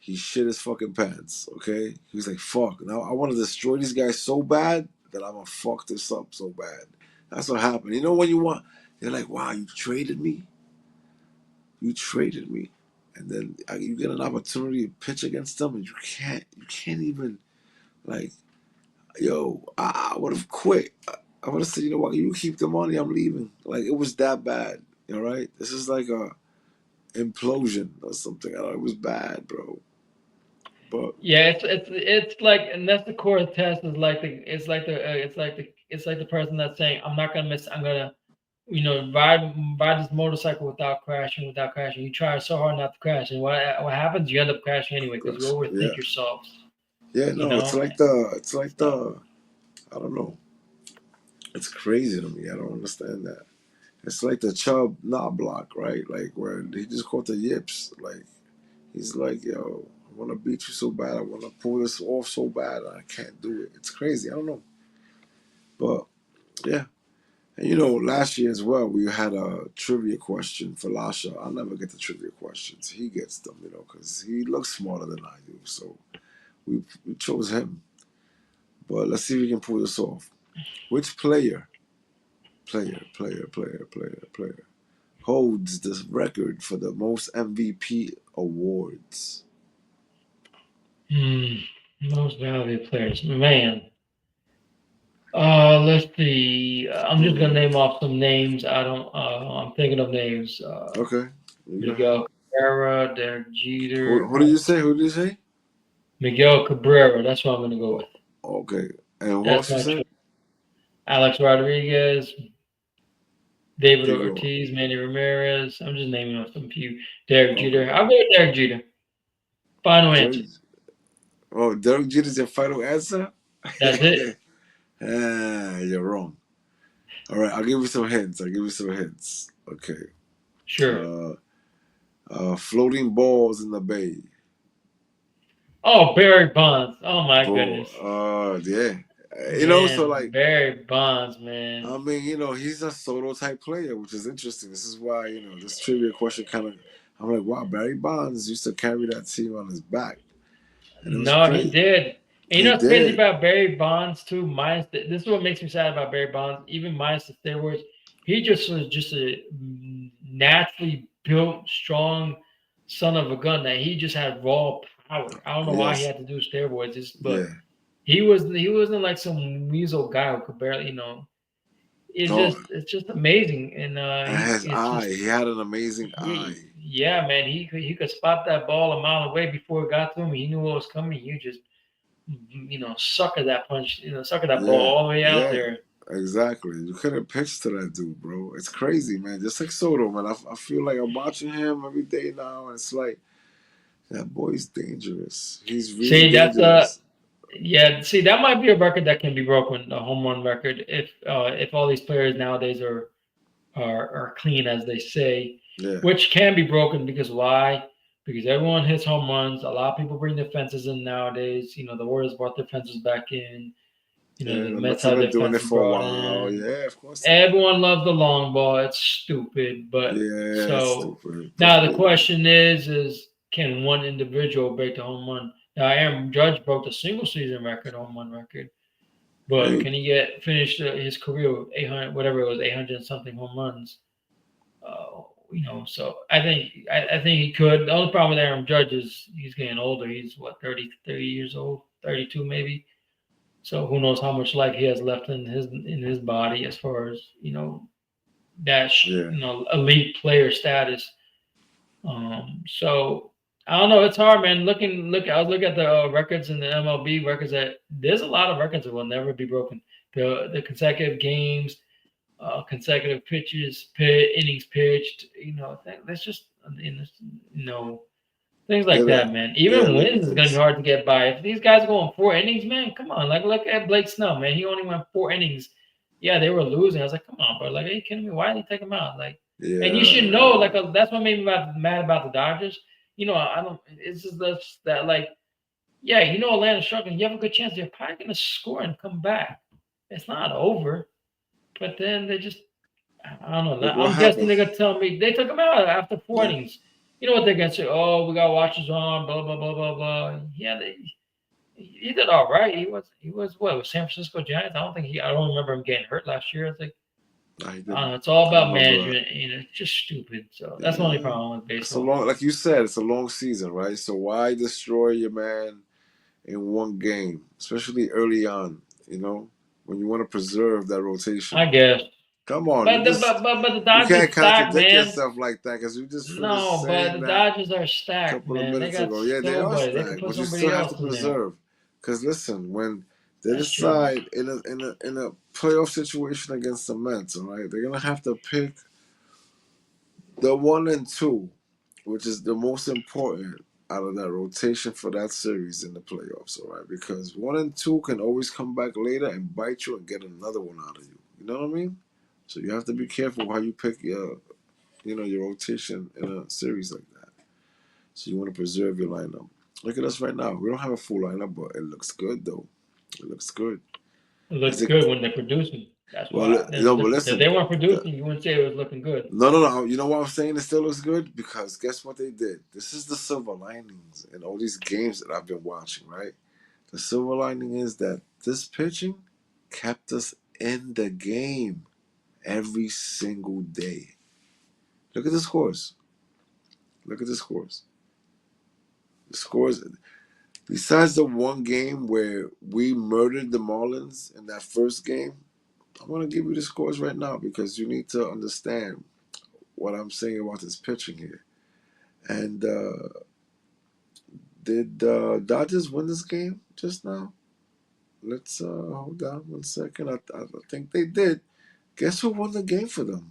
he shit his fucking pants. Okay, he was like, "Fuck! Now I want to destroy these guys so bad that I'm gonna fuck this up so bad." That's what happened. You know when you want, you're like, "Wow, you traded me," and then you get an opportunity to pitch against them, and you can't even like, yo, I would have quit. I would have said, you know what, you keep the money, I'm leaving. Like it was that bad. All right, this is like a implosion or something. It was bad, bro. But Yeah, it's like, and that's the core test. Is like it's like the person that's saying, I'm not gonna miss. I'm gonna, ride this motorcycle without crashing. You try so hard not to crash, and what happens? You end up crashing anyway because you yeah, overthink yourself. yeah, You no, know. it's like So I don't know. It's crazy to me. I don't understand that. It's like the Chubb knob block, right? Like where he just caught the yips. Like he's like, yo, I want to beat you so bad. I want to pull this off so bad. And I can't do it. It's crazy. I don't know. But yeah. And last year as well, we had a trivia question for Lasha. I'll never get the trivia questions. He gets them, because he looks smarter than I do. So we chose him. But let's see if we can pull this off. Which player holds the record for the most MVP awards? hmm, most valuable players, man. Let's see. I'm just gonna Hmm. name off some names. I don't. I'm thinking of names. Okay, you go ahead. Miguel Cabrera, Derek Jeter, Who did you say? Who did you say? Miguel Cabrera. That's what I'm gonna go with. Okay, and who That's else you my said? choice. Alex Rodriguez, David Keep going. Ortiz, Manny Ramirez. I'm just naming off some few. Derek Okay, Jeter. I'll go with Derek Jeter. Final answer. Derek. Oh, Derek Jeter's your final answer? That's it. You're wrong. All right, I'll give you some hints. Okay. Sure. Uh, floating balls in the bay. Oh, Barry Bonds. Oh my Bro, goodness. yeah. So Man, like, Barry Bonds, man. I mean, he's a solo type player, which is interesting. This is why, this trivia question kind of, I'm like, wow, Barry Bonds used to carry that team on his back. And it was No, he crazy. did. And you He know what's crazy did. about Barry Bonds too? This is what makes me sad about Barry Bonds. Even minus the steroids, he just was just a naturally built, strong son of a gun. That he just had raw power. I don't know why he Yes. had to do steroids, but Yeah. he wasn't like some weasel guy who could barely, Oh, it's just amazing. And and his it's eye. just He had an amazing eye. yeah, man. He could spot that ball a mile away before it got to him. He knew what was coming. You just sucker that punch, sucker that ball Yeah. all the way out Yeah. there. Exactly. You couldn't pitch to that dude, bro. It's crazy, man. Just like Soto, man. I feel like I'm watching him every day now, and it's like that boy's dangerous. He's really See, that's a dangerous. yeah. See, that might be a record that can be broken, a home run record, if all these players nowadays are clean as they say, Yeah. which can be broken because why? Because everyone hits home runs. A lot of people bring their fences in nowadays. The Warriors brought their fences back in. Yeah. The The Mets Mets have had been their doing it fences for a brought while. in. Yeah, of course they have. Everyone loves the long ball. It's stupid, but Yeah, it's so stupid. But now the question is can one individual break the home run? Now Aaron Judge broke the single season record, home run record, but hey, can he finish his career with 800, whatever it was, 800 and something home runs? So I think he could. The only problem with Aaron Judge is he's getting older. He's what 30 years old, 32 maybe. So who knows how much life he has left in his body as far as that yeah, elite player status. So I don't know. It's hard, man. I was looking at the records in the MLB records. That there's a lot of records that will never be broken. The consecutive games, consecutive innings pitched. That's just you know things yeah, like that, man. Even little wins is gonna be things. hard to get by. If these guys are going 4 innings, man, come on. Like look at Blake Snell, man. He only went 4 innings. Yeah, they were losing. I was like, come on, bro. Like, are you kidding me? Why did he take him out? Like, and you should know. Yeah, Like, that's what made me mad about the Dodgers. I don't. It's just that like, yeah, Atlanta's struggling. You have a good chance. They're probably gonna score and come back. It's not over. But then they just, I don't know. look what I'm guessing happened. they're gonna tell me they took him out after four Yeah, innings. You know what they're gonna say? Oh, we got watches on, blah blah blah blah blah. Yeah, he did all right. He was what with San Francisco Giants. I don't remember him getting hurt last year. I think Nah, he didn't. it's all I about remember. management. You know, it's just stupid. So that's the only Yeah, problem with it's a baseball. long, like you said, it's a long season, right? So why destroy your man in one game, especially early on? You know, when you want to preserve that I rotation. guess. Come on, But the you Dodgers can't stacked, contradict man. yourself like that because you just finished No, but saying the that Dodgers are a stacked, couple of man. They minutes got ago. Yeah, they are somebody. They could stacked, put but you somebody still have to else in there. preserve. Because listen, when they That's true. decide in a playoff situation against the Mets, all right, they're gonna have to pick the 1 and 2, which is the most important out of that rotation for that series in the playoffs, all right? Because 1 and 2 can always come back later and bite you and get another one out of you. You know what I mean? So you have to be careful how you pick your rotation in a series like that. So you want to preserve your lineup. Look at us right now. We don't have a full lineup, but it looks good though. It looks good. It Is looks it? good when they're producing. That's Well, why. but If they listen. weren't The, producing, you wouldn't say it was looking good. no, no, no. You know why I'm saying it still looks good? Because guess what they did? This is the silver linings in all these games that I've been watching, right? The silver lining is that this pitching kept us in the game every single day. Look at the scores. Look at the scores. The scores. Besides the one game where we murdered the Marlins in that first game, I want to give you the scores right now because you need to understand what I'm saying about this pitching here. And did Dodgers win this game just now? Let's hold on 1 second. I think they did. Guess who won the game for them?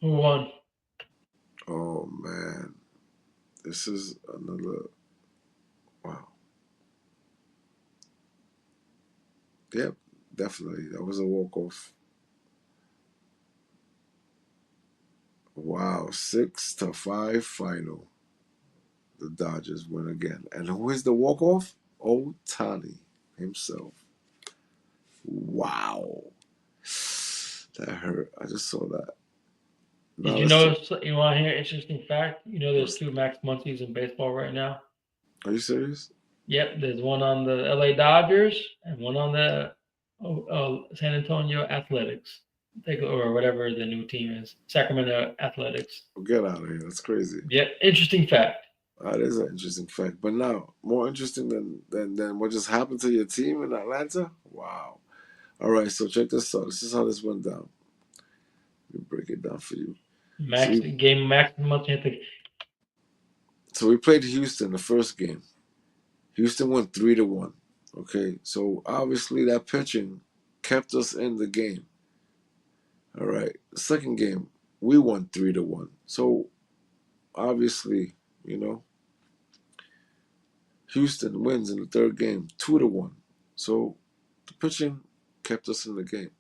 Who won? Oh man, this is another wow. Yep, definitely. That was a walk off. Wow, 6-5 final. The Dodgers win again. And who is the walk off? Otani himself. Wow. That hurt. I just saw that. Did Now you let's talk. notice? You want to hear an interesting fact? You know, there's What's, two Max Muncies in baseball right now. are you serious? Yep, there's one on the LA Dodgers and one on the San Antonio Athletics. Or whatever the new team is, Sacramento Athletics. Well, get out of here. That's crazy. Yep, interesting fact. That is an interesting fact. But now, more interesting than what just happened to your team in Atlanta? Wow. All right, so check this out. This is how this went down. Let me break it down for you. So Max we game Max Muncy. so we played Houston the first game. Houston won 3-1. Okay, so obviously that pitching kept us in the game. All right, the second game we won 3-1. So obviously, you know, Houston wins in the third game 2-1. So the pitching kept us in the game.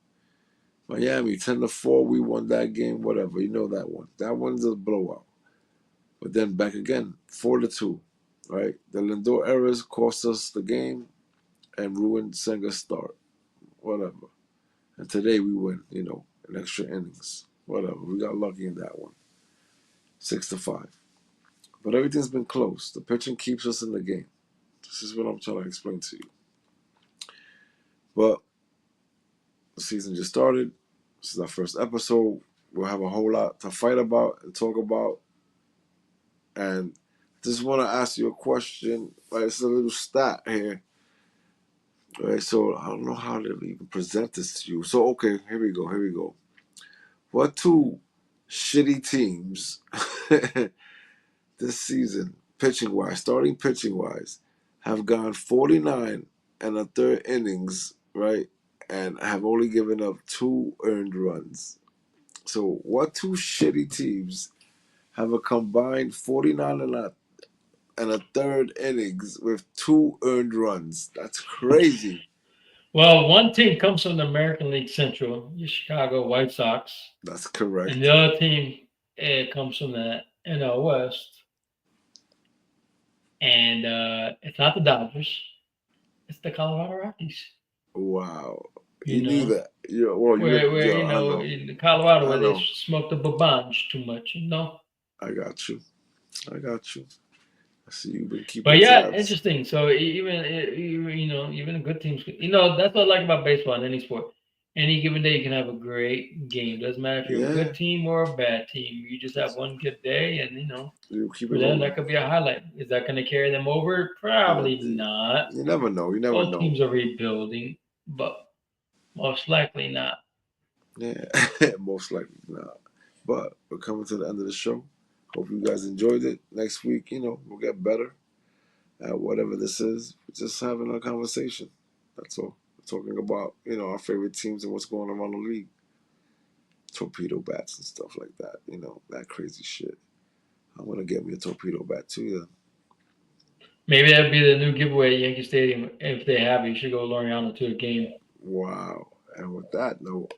Miami 10-4. We won that game. Whatever, you know that one. That one's a blowout. But then back again, 4-2. Right, the Lindor errors cost us the game and ruined Senga's start. Whatever. And today we win, in extra innings. Whatever. We got lucky in that one. 6-5. But everything's been close. The pitching keeps us in the game. This is what I'm trying to explain to you. But the season just started. This is our first episode. We'll have a whole lot to fight about and talk about. And just want to ask you a question. Like, it's a little stat here. Right, so I don't know how to even present this to you. So okay, here we go. Here we go. What two shitty teams this season, pitching wise, starting pitching wise, have gone 49 and a third innings, right, and have only given up 2 earned runs? So what two shitty teams have a combined 49 and a third innings with 2 earned runs? That's crazy. Well, one team comes from the American League Central, the Chicago White Sox, That's and the correct. other team comes from the NL West, and it's not the Dodgers, it's the Colorado Rockies. Wow. You You knew know, that. Well, where yeah, you I know know. in Colorado I where they know. smoke the babanj too much. You know. I got you. I got you. I see you've been But keeping yeah, tabs. interesting. So even you know even good teams, you know that's what I like about baseball and any sport. Any given day you can have a great game. Doesn't matter if you're a Yeah, good team or a bad team. You just have one good day, and you know you keep it for them rolling. that could be a highlight. Is that going to carry them over? Yeah, Probably not. you never know. You never Both know. teams are rebuilding, but most likely not. Yeah, most likely not. But we're coming to the end of the show. Hope you guys enjoyed it. Next week, we'll get better at whatever this is. We're just having a conversation. That's all. We're talking about, our favorite teams and what's going on around the league. Torpedo bats and stuff like that. That crazy shit. I'm gonna get me a torpedo bat too. Then. Maybe that'd be the new giveaway at Yankee Stadium. If they have it, you should go Loriano to a game. Wow. And with that note,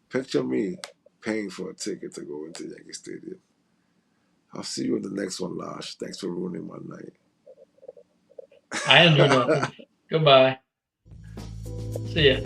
picture me paying for a ticket to go into Yankee Stadium. I'll see you in the next one, Lash. Thanks for ruining my I didn't do night. nothing. Goodbye. See ya.